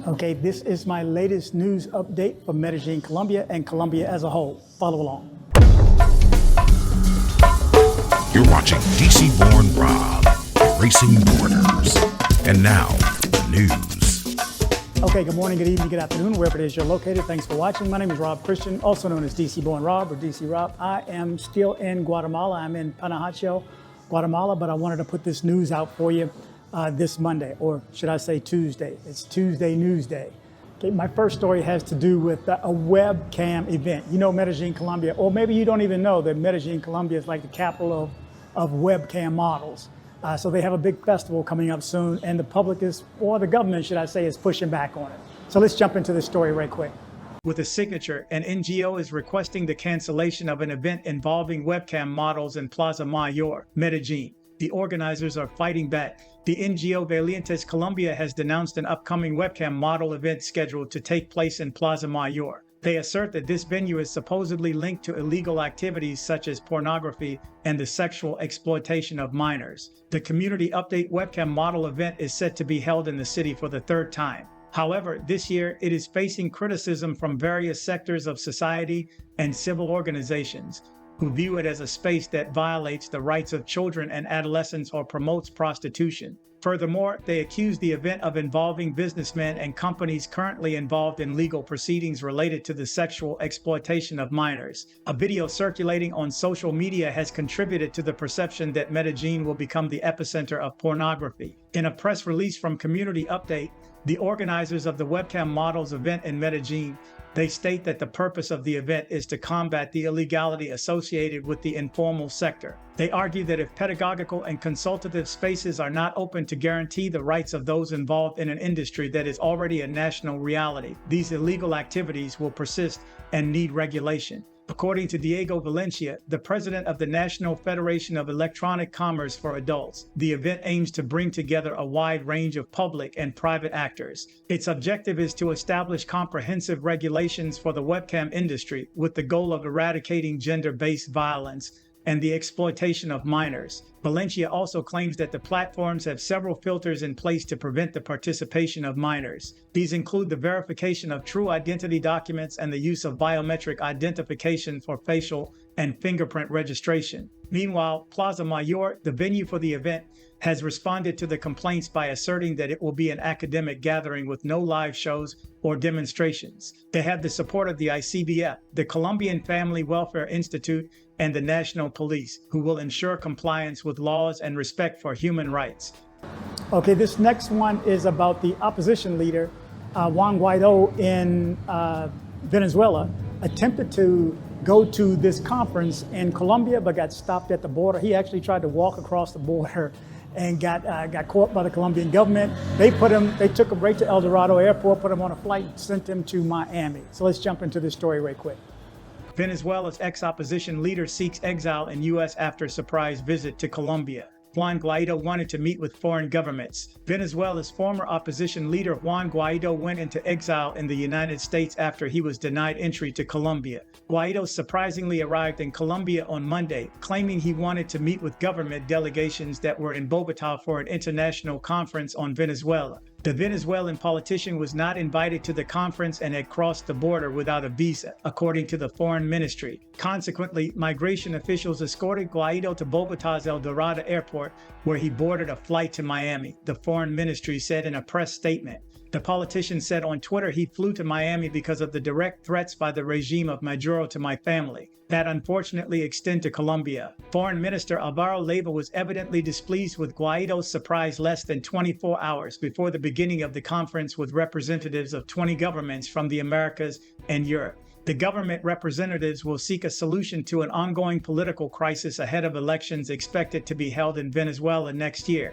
Okay, this is my latest news update for Medellin Colombia and Colombia as a whole. Follow along. You're watching DC-born Rob, Erasing Borders. And now, the news. Okay, good morning, good evening, good afternoon, wherever it is you're located. Thanks for watching. My name is Rob Christian, also known as DC-born Rob or DC Rob. I am still in Guatemala. I'm in Panajachel, Guatemala, but I wanted to put this news out for you this Monday, or should I say Tuesday. It's Tuesday News Day. Okay, my first story has to do with a webcam event. You know Medellin Colombia, or maybe you don't even know that Medellin Colombia is like the capital of webcam models. So they have a big festival coming up soon, and the public is, or the government, should I say, is pushing back on it. So let's jump into this story right quick. With a signature, an NGO is requesting the cancellation of an event involving webcam models in Plaza Mayor, Medellin. The organizers are fighting back. The NGO Realmente Colombia has denounced an upcoming webcam model event scheduled to take place in Plaza Mayor. They assert that this venue is supposedly linked to illegal activities such as pornography and the sexual exploitation of minors. The Community Update webcam model event is set to be held in the city for the third time. However, this year it is facing criticism from various sectors of society and civil organizations, who view it as a space that violates the rights of children and adolescents or promotes prostitution. Furthermore, they accuse the event of involving businessmen and companies currently involved in legal proceedings related to the sexual exploitation of minors. A video circulating on social media has contributed to the perception that Medellin will become the epicenter of pornography. In a press release from Community Update, the organizers of the webcam models event in Medellin, they state that the purpose of the event is to combat the illegality associated with the informal sector. They argue that if pedagogical and consultative spaces are not open to guarantee the rights of those involved in an industry that is already a national reality, these illegal activities will persist and need regulation. According to Diego Valencia, the president of the National Federation of Electronic Commerce for Adults, the event aims to bring together a wide range of public and private actors. Its objective is to establish comprehensive regulations for the webcam industry with the goal of eradicating gender-based violence and the exploitation of minors. Valencia also claims that the platforms have several filters in place to prevent the participation of minors. These include the verification of true identity documents and the use of biometric identification for facial and fingerprint registration. Meanwhile, Plaza Mayor, the venue for the event, has responded to the complaints by asserting that it will be an academic gathering with no live shows or demonstrations. They have the support of the ICBF, the Colombian Family Welfare Institute, and the National Police, who will ensure compliance with laws and respect for human rights. Okay, this next one is about the opposition leader, Juan Guaido in Venezuela, attempted to go to this conference in Colombia, but got stopped at the border. He actually tried to walk across the border and got caught by the Colombian government. They took him right to El Dorado Airport, put him on a flight, sent him to Miami. So let's jump into this story right quick. Venezuela's ex-opposition leader seeks exile in U.S. after surprise visit to Colombia. Juan Guaido wanted to meet with foreign governments. Venezuela's former opposition leader Juan Guaido went into exile in the United States after he was denied entry to Colombia. Guaido surprisingly arrived in Colombia on Monday, claiming he wanted to meet with government delegations that were in Bogotá for an international conference on Venezuela. The Venezuelan politician was not invited to the conference and had crossed the border without a visa, according to the foreign ministry. Consequently, migration officials escorted Guaido to Bogotá's El Dorado Airport, where he boarded a flight to Miami, the foreign ministry said in a press statement. The politician said on Twitter he flew to Miami because of the direct threats by the regime of Maduro to my family that unfortunately extend to Colombia. Foreign Minister Alvaro Leiva was evidently displeased with Guaido's surprise less than 24 hours before the beginning of the conference with representatives of 20 governments from the Americas and Europe. The government representatives will seek a solution to an ongoing political crisis ahead of elections expected to be held in Venezuela next year.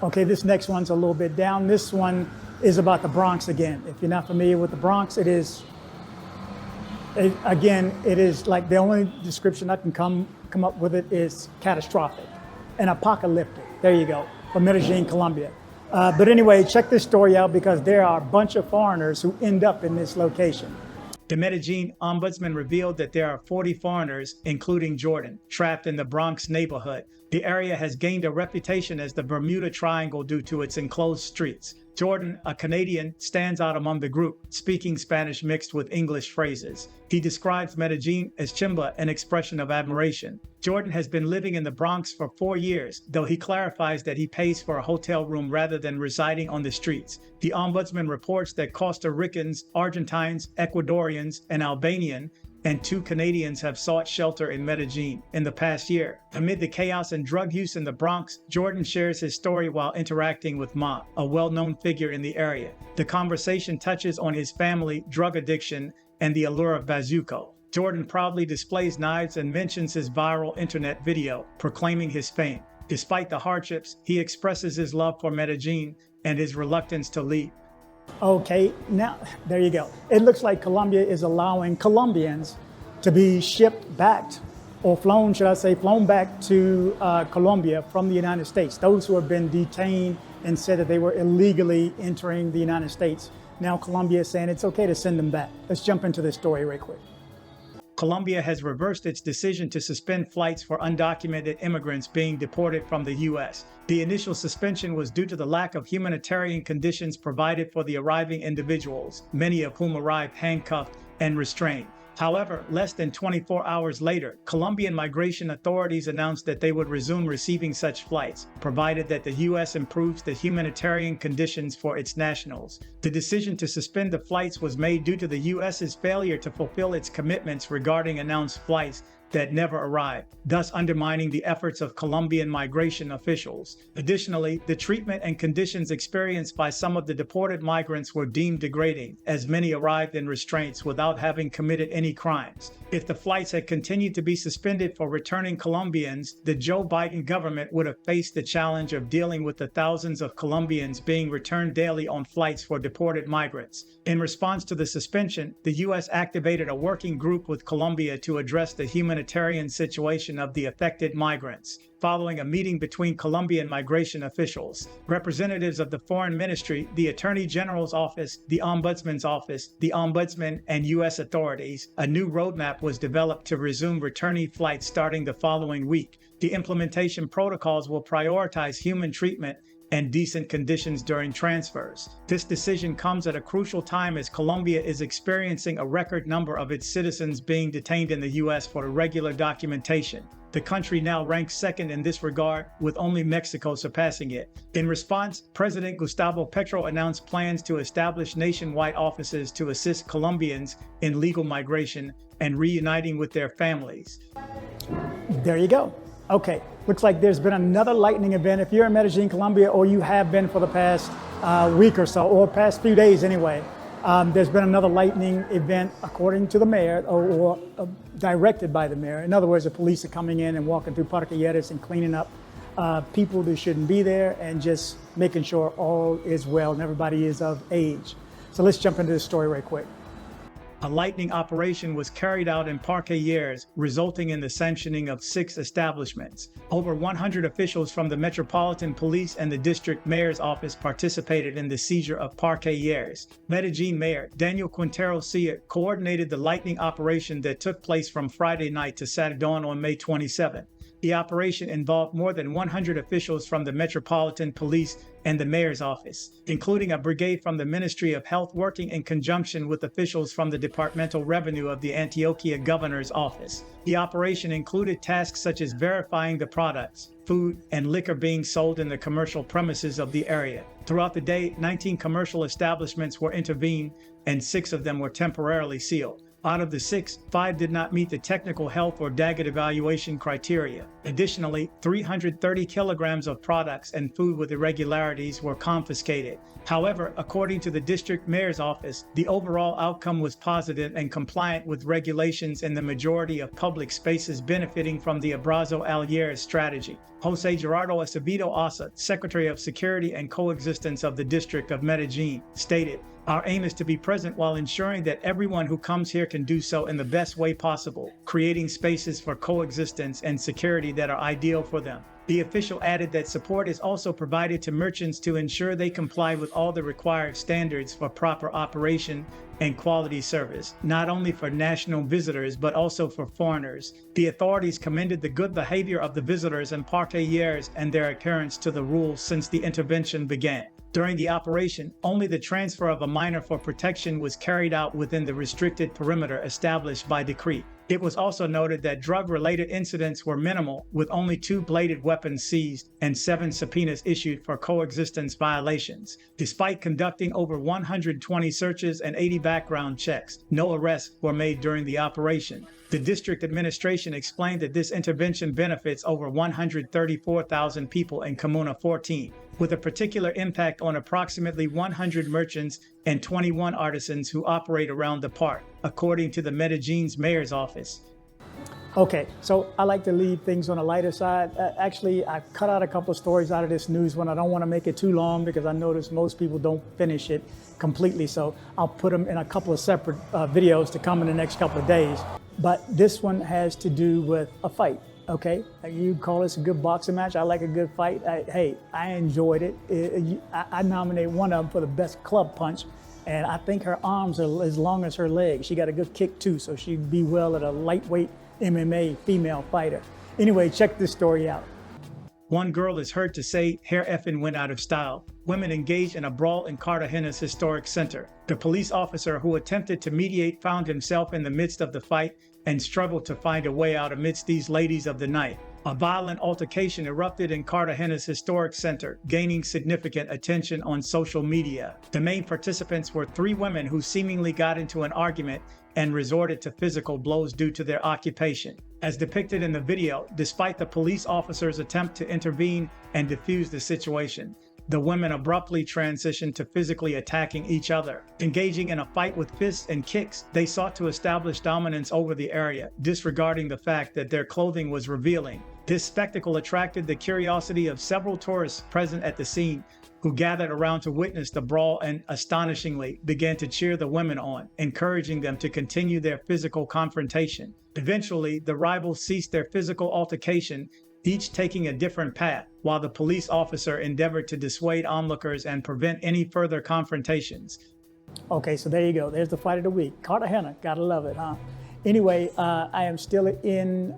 Okay, this next one's a little bit down. This one is about the Bronx again. If you're not familiar with the Bronx, it is like the only description I can come up with it is catastrophic and apocalyptic. There you go, from Medellin, Colombia. But anyway, check this story out because there are a bunch of foreigners who end up in this location. The Medellin ombudsman revealed that there are 40 foreigners, including Jordan, trapped in the Bronx neighborhood. The area has gained a reputation as the Bermuda Triangle due to its enclosed streets, Jordan, a Canadian, stands out among the group, speaking Spanish mixed with English phrases. He describes Medellin as chimba, an expression of admiration. Jordan has been living in the Bronx for 4 years, though he clarifies that he pays for a hotel room rather than residing on the streets. The ombudsman reports that Costa Ricans, Argentines, Ecuadorians, and Albanian and 2 Canadians have sought shelter in Medellin in the past year. Amid the chaos and drug use in the Bronx, Jordan shares his story while interacting with Ma, a well-known figure in the area. The conversation touches on his family, drug addiction, and the allure of bazuco. Jordan proudly displays knives and mentions his viral internet video, proclaiming his fame. Despite the hardships, he expresses his love for Medellin and his reluctance to leave. Okay, now, there you go. It looks like Colombia is allowing Colombians to be shipped back, or flown, should I say, flown back to Colombia from the United States. Those who have been detained and said that they were illegally entering the United States. Now Colombia is saying it's okay to send them back. Let's jump into this story right quick. Colombia has reversed its decision to suspend flights for undocumented immigrants being deported from the U.S. The initial suspension was due to the lack of humanitarian conditions provided for the arriving individuals, many of whom arrived handcuffed and restrained. However, less than 24 hours later, Colombian migration authorities announced that they would resume receiving such flights, provided that the U.S. improves the humanitarian conditions for its nationals. The decision to suspend the flights was made due to the U.S.'s failure to fulfill its commitments regarding announced flights that never arrived, thus undermining the efforts of Colombian migration officials. Additionally, the treatment and conditions experienced by some of the deported migrants were deemed degrading, as many arrived in restraints without having committed any crimes. If the flights had continued to be suspended for returning Colombians, the Joe Biden government would have faced the challenge of dealing with the thousands of Colombians being returned daily on flights for deported migrants. In response to the suspension, the U.S. activated a working group with Colombia to address the humanitarian situation of the affected migrants. Following a meeting between Colombian migration officials, representatives of the Foreign Ministry, the Attorney General's Office, the Ombudsman's Office, the Ombudsman, and U.S. authorities, a new roadmap was developed to resume returnee flights starting the following week. The implementation protocols will prioritize human treatment and decent conditions during transfers. This decision comes at a crucial time as Colombia is experiencing a record number of its citizens being detained in the U.S. for irregular documentation. The country now ranks second in this regard, with only Mexico surpassing it. In response, President Gustavo Petro announced plans to establish nationwide offices to assist Colombians in legal migration and reuniting with their families. There you go. Okay, looks like there's been another lightning event. If you're in Medellin, Colombia, or you have been for the past week or so, or past few days anyway, there's been another lightning event according to the mayor, or directed by the mayor. In other words, the police are coming in and walking through Parquilleras and cleaning up people who shouldn't be there and just making sure all is well and everybody is of age. So let's jump into this story right quick. A lightning operation was carried out in Parquilleras, resulting in the sanctioning of 6 establishments. Over 100 officials from the Metropolitan Police and the District Mayor's Office participated in the seizure of Parquilleras. Medellin Mayor Daniel Quintero Cia coordinated the lightning operation that took place from Friday night to Saturday dawn on May 27. The operation involved more than 100 officials from the Metropolitan Police and the Mayor's Office, including a brigade from the Ministry of Health working in conjunction with officials from the Departmental Revenue of the Antioquia Governor's Office. The operation included tasks such as verifying the products, food, and liquor being sold in the commercial premises of the area. Throughout the day, 19 commercial establishments were intervened, and 6 of them were temporarily sealed. Out of the 6, 5 did not meet the technical health or DAGIT evaluation criteria. Additionally, 330 kilograms of products and food with irregularities were confiscated. However, according to the district mayor's office, the overall outcome was positive and compliant with regulations in the majority of public spaces benefiting from the Abrazo Alieres strategy. Jose Gerardo Acevedo Asa, Secretary of Security and Coexistence of the District of Medellin, stated, "Our aim is to be present while ensuring that everyone who comes here can do so in the best way possible, creating spaces for coexistence and security that are ideal for them." The official added that support is also provided to merchants to ensure they comply with all the required standards for proper operation and quality service, not only for national visitors but also for foreigners. The authorities commended the good behavior of the visitors in Parquilleras and their adherence to the rules since the intervention began. During the operation, only the transfer of a minor for protection was carried out within the restricted perimeter established by decree. It was also noted that drug-related incidents were minimal, with only 2 bladed weapons seized and 7 subpoenas issued for coexistence violations. Despite conducting over 120 searches and 80 background checks, no arrests were made during the operation. The district administration explained that this intervention benefits over 134,000 people in Comuna 14, with a particular impact on approximately 100 merchants and 21 artisans who operate around the park, according to the Medellin's mayor's office. Okay, so I like to leave things on a lighter side. Actually, I cut out a couple of stories out of this news one. I don't want to make it too long because I notice most people don't finish it completely. So I'll put them in a couple of separate videos to come in the next couple of days. But this one has to do with a fight. Okay, you call this a good boxing match. I like a good fight. Hey, I enjoyed it. I nominate one of them for the best club punch. And I think her arms are as long as her legs. She got a good kick too, so she'd be well at a lightweight MMA female fighter. Anyway, check this story out. One girl is heard to say hair effing went out of style. Women engaged in a brawl in Cartagena's historic center. The police officer who attempted to mediate found himself in the midst of the fight and struggled to find a way out amidst these ladies of the night. A violent altercation erupted in Cartagena's historic center, gaining significant attention on social media. The main participants were 3 women who seemingly got into an argument and resorted to physical blows due to their occupation. As depicted in the video, despite the police officers' attempt to intervene and defuse the situation, the women abruptly transitioned to physically attacking each other. Engaging in a fight with fists and kicks, they sought to establish dominance over the area, disregarding the fact that their clothing was revealing. This spectacle attracted the curiosity of several tourists present at the scene, who gathered around to witness the brawl and, astonishingly, began to cheer the women on, encouraging them to continue their physical confrontation. Eventually, the rivals ceased their physical altercation, each taking a different path, while the police officer endeavored to dissuade onlookers and prevent any further confrontations. Okay, so there you go. There's the fight of the week. Cartagena, gotta love it, huh? Anyway, I am still in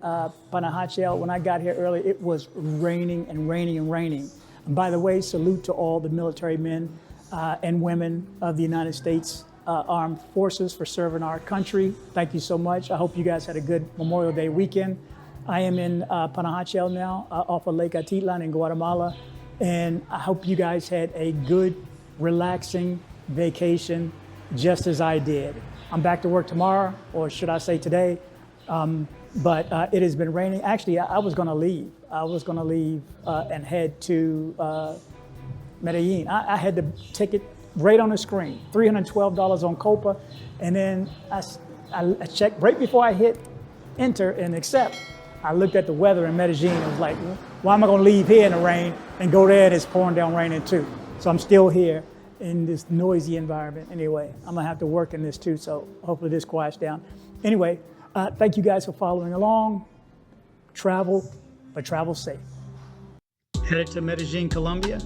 Panajachel. When I got here early, it was raining and raining and raining. And by the way, salute to all the military men and women of the United States Armed Forces for serving our country. Thank you so much. I hope you guys had a good Memorial Day weekend. I am in Panajachel now, off of Lake Atitlan in Guatemala, and I hope you guys had a good, relaxing vacation, just as I did. I'm back to work tomorrow, or should I say today, but it has been raining. Actually, I was gonna leave. I was gonna leave and head to Medellin. I had the ticket right on the screen, $312 on Copa, and then I checked right before I hit enter and accept. I looked at the weather in Medellin and was like, why am I gonna leave here in the rain and go there and it's pouring down raining too? So I'm still here in this noisy environment. Anyway, I'm gonna have to work in this too, so hopefully this quiets down. Anyway, thank you guys for following along. Travel, but travel safe. Headed to Medellin, Colombia?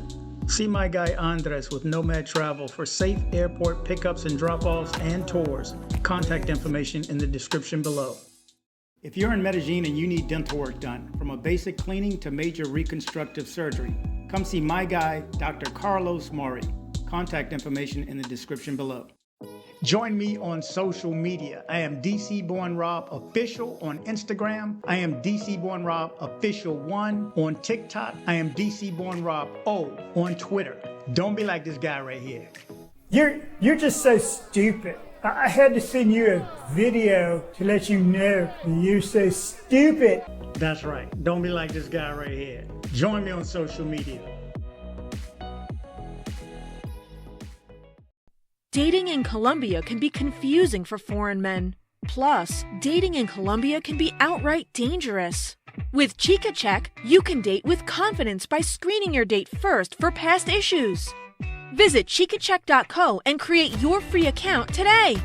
See my guy Andres with Nomad Travel for safe airport pickups and drop-offs and tours. Contact information in the description below. If you're in Medellin and you need dental work done, from a basic cleaning to major reconstructive surgery, come see my guy, Dr. Carlos Maury. Contact information in the description below. Join me on social media. I am DC Born Rob Official on Instagram. I am DC Born Rob Official 1 on TikTok. I am DC Born Rob O on Twitter. Don't be like this guy right here. You're just so stupid. I had to send you a video to let you know you're so stupid. That's right. Don't be like this guy right here. Join me on social media. Dating in Colombia can be confusing for foreign men. Plus, dating in Colombia can be outright dangerous. With ChicaCheck, you can date with confidence by screening your date first for past issues. Visit ChicaCheck.co and create your free account today.